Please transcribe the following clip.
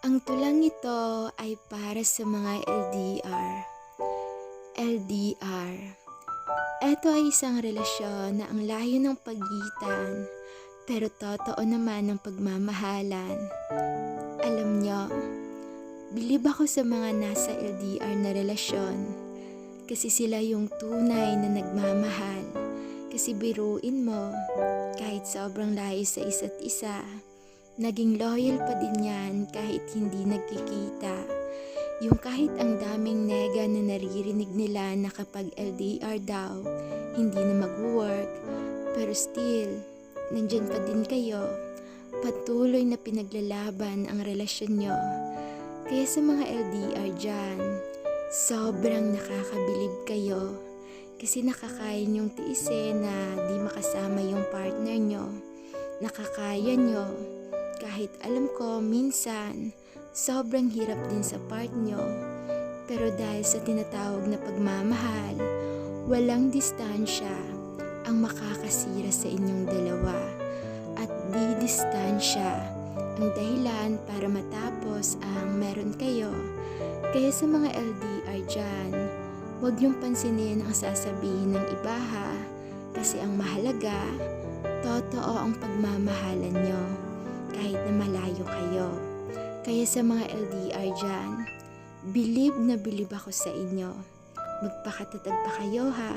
Ang tulang ito ay para sa mga LDR. LDR. Ito ay isang relasyon na ang layo ng pagitan, pero totoo naman ang pagmamahalan. Alam nyo, bilib ako sa mga nasa LDR na relasyon kasi sila yung tunay na nagmamahal. Kasi biruin mo, kahit sobrang layo sa isa't isa, naging loyal pa din yan kahit hindi nagkikita. Yung kahit ang daming nega na naririnig nila na kapag LDR daw, hindi na mag-work, pero still, nandyan pa din kayo. Patuloy na pinaglalaban ang relasyon nyo. Kaya sa mga LDR dyan, sobrang nakakabilib kayo. Kasi nakakaya nyong tiisin na di makasama yung partner nyo. Nakakaya nyo. Kahit alam ko minsan, sobrang hirap din sa part nyo. Pero dahil sa tinatawag na pagmamahal, walang distansya ang makakasira sa inyong dalawa. At di distansya ang dahilan para matapos ang meron kayo. Kaya sa mga LDR dyan, huwag niyong pansinin ang sasabihin ng iba ha. Kasi ang mahalaga, totoo ang pagmamahalan nyo kahit na malayo kayo. Kaya sa mga LDR dyan, bilib na bilib ako sa inyo. Magpakatatag pa kayo ha.